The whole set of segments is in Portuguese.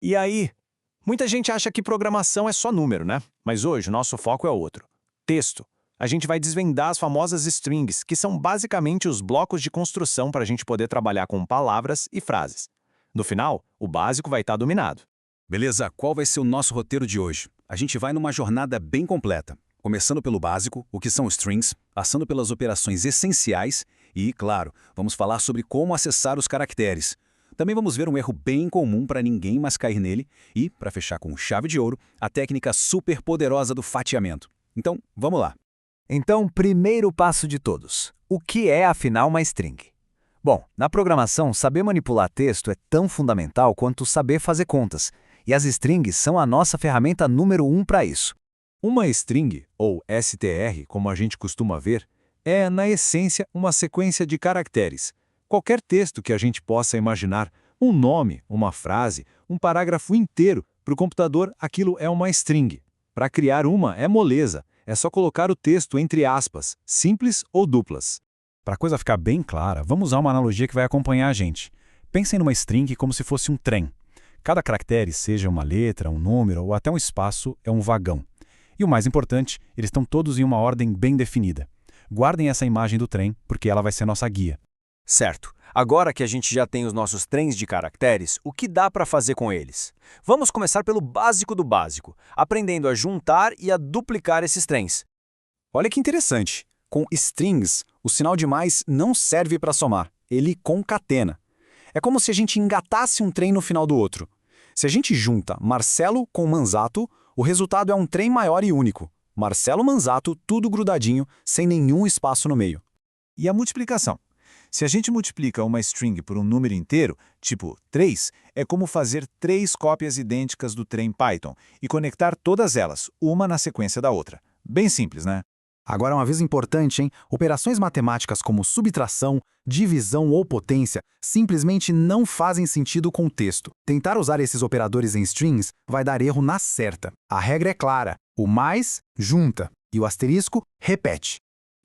E aí, muita gente acha que programação é só número, né? Mas hoje o nosso foco é outro. Texto. A gente vai desvendar as famosas strings, que são basicamente os blocos de construção para a gente poder trabalhar com palavras e frases. No final, o básico vai estar dominado. Beleza, qual vai ser o nosso roteiro de hoje? A gente vai numa jornada bem completa, começando pelo básico, o que são strings, passando pelas operações essenciais e, claro, vamos falar sobre como acessar os caracteres. Também vamos ver um erro bem comum para ninguém mais cair nele e, para fechar com chave de ouro, a técnica super poderosa do fatiamento. Então, vamos lá. Então, primeiro passo de todos. O que é, afinal, uma string? Bom, na programação, saber manipular texto é tão fundamental quanto saber fazer contas, e as strings são a nossa ferramenta número 1 para isso. Uma string, ou str, como a gente costuma ver, é, na essência, uma sequência de caracteres. Qualquer texto que a gente possa imaginar, um nome, uma frase, um parágrafo inteiro, para o computador aquilo é uma string. Para criar uma é moleza, é só colocar o texto entre aspas, simples ou duplas. Para a coisa ficar bem clara, vamos usar uma analogia que vai acompanhar a gente. Pensem numa string como se fosse um trem. Cada caractere, seja uma letra, um número ou até um espaço, é um vagão. E o mais importante, eles estão todos em uma ordem bem definida. Guardem essa imagem do trem, porque ela vai ser nossa guia. Certo. Agora que a gente já tem os nossos trens de caracteres, o que dá para fazer com eles? Vamos começar pelo básico do básico, aprendendo a juntar e a duplicar esses trens. Olha que interessante. Com strings, o sinal de mais não serve para somar, ele concatena. É como se a gente engatasse um trem no final do outro. Se a gente junta Marcelo com Manzato, o resultado é um trem maior e único. Marcelo Manzato, tudo grudadinho, sem nenhum espaço no meio. E a multiplicação? Se a gente multiplica uma string por um número inteiro, tipo 3, é como fazer 3 cópias idênticas do trem Python e conectar todas elas, uma na sequência da outra. Bem simples, né? Agora, uma vez importante, hein? Operações matemáticas como subtração, divisão ou potência simplesmente não fazem sentido com o texto. Tentar usar esses operadores em strings vai dar erro na certa. A regra é clara: o mais junta e o asterisco repete.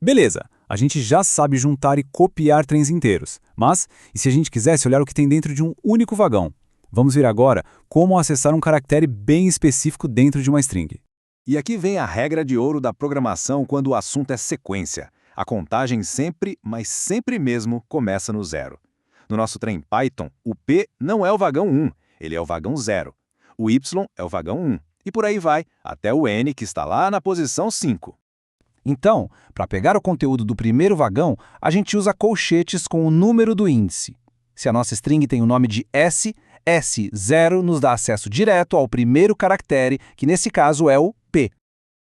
Beleza, a gente já sabe juntar e copiar trens inteiros. Mas, e se a gente quisesse olhar o que tem dentro de um único vagão? Vamos ver agora como acessar um caractere bem específico dentro de uma string. E aqui vem a regra de ouro da programação quando o assunto é sequência. A contagem sempre, mas sempre mesmo, começa no zero. No nosso trem Python, o P não é o vagão 1, ele é o vagão 0. O Y é o vagão 1. E por aí vai, até o N que está lá na posição 5. Então, para pegar o conteúdo do primeiro vagão, a gente usa colchetes com o número do índice. Se a nossa string tem o nome de S, S0 nos dá acesso direto ao primeiro caractere, que nesse caso é o P.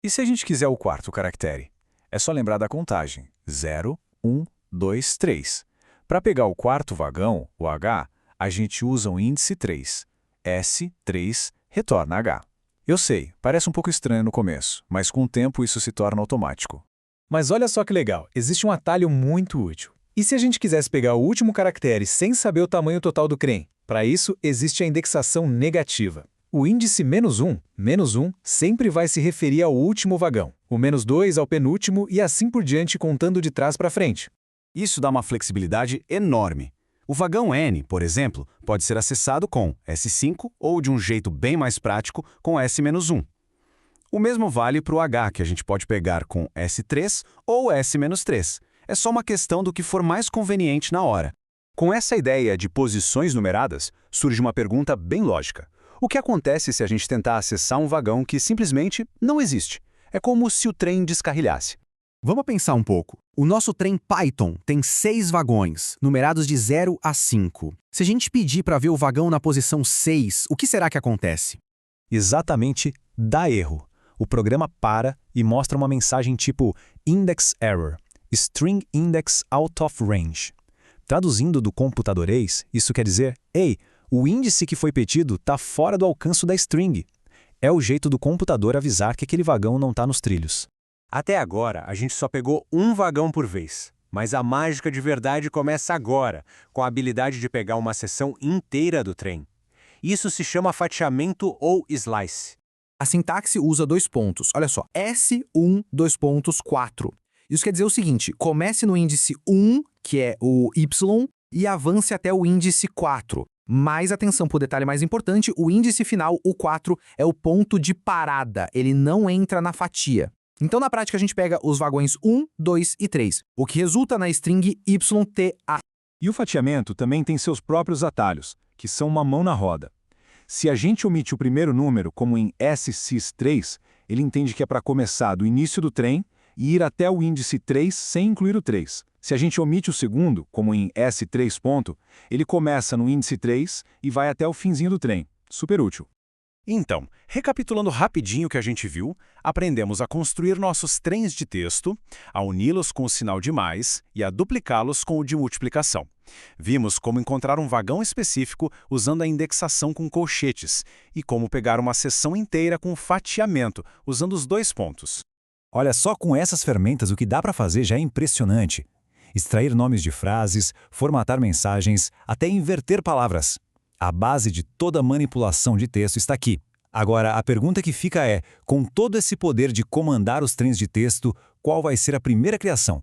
E se a gente quiser o quarto caractere? É só lembrar da contagem. 0, 1, 2, 3. Para pegar o quarto vagão, o H, a gente usa o índice 3. S3 retorna H. Eu sei, parece um pouco estranho no começo, mas com o tempo isso se torna automático. Mas olha só que legal, existe um atalho muito útil. E se a gente quisesse pegar o último caractere sem saber o tamanho total do CREM? Para isso, existe a indexação negativa. O índice -1, sempre vai se referir ao último vagão, o -2 ao penúltimo e assim por diante contando de trás para frente. Isso dá uma flexibilidade enorme. O vagão N, por exemplo, pode ser acessado com S5 ou, de um jeito bem mais prático, com S-1. O mesmo vale para o H, que a gente pode pegar com S3 ou S-3. É só uma questão do que for mais conveniente na hora. Com essa ideia de posições numeradas, surge uma pergunta bem lógica. O que acontece se a gente tentar acessar um vagão que simplesmente não existe? É como se o trem descarrilhasse. Vamos pensar um pouco. O nosso trem Python tem 6 vagões, numerados de 0 a 5. Se a gente pedir para ver o vagão na posição 6, o que será que acontece? Exatamente, dá erro. O programa para e mostra uma mensagem tipo Index Error, String Index Out of Range. Traduzindo do computadorês, isso quer dizer, ei, o índice que foi pedido está fora do alcance da string. É o jeito do computador avisar que aquele vagão não está nos trilhos. Até agora, a gente só pegou um vagão por vez. Mas a mágica de verdade começa agora, com a habilidade de pegar uma seção inteira do trem. Isso se chama fatiamento ou slice. A sintaxe usa 2 pontos. Olha só, S1, 2 pontos, 4. Isso quer dizer o seguinte, comece no índice 1, que é o Y, e avance até o índice 4. Mais atenção para o detalhe mais importante, o índice final, o 4, é o ponto de parada, ele não entra na fatia. Então, na prática, a gente pega os vagões 1, 2 e 3, o que resulta na string YTA. E o fatiamento também tem seus próprios atalhos, que são uma mão na roda. Se a gente omite o primeiro número, como em SCIS3, ele entende que é para começar do início do trem e ir até o índice 3 sem incluir o 3. Se a gente omite o segundo, como em S3 ponto, ele começa no índice 3 e vai até o finzinho do trem. Super útil. Então, recapitulando rapidinho o que a gente viu, aprendemos a construir nossos trens de texto, a uni-los com o sinal de mais e a duplicá-los com o de multiplicação. Vimos como encontrar um vagão específico usando a indexação com colchetes e como pegar uma seção inteira com fatiamento, usando os 2 pontos. Olha, só com essas ferramentas o que dá para fazer já é impressionante. Extrair nomes de frases, formatar mensagens, até inverter palavras. A base de toda manipulação de texto está aqui. Agora, a pergunta que fica é, com todo esse poder de comandar os trens de texto, qual vai ser a primeira criação?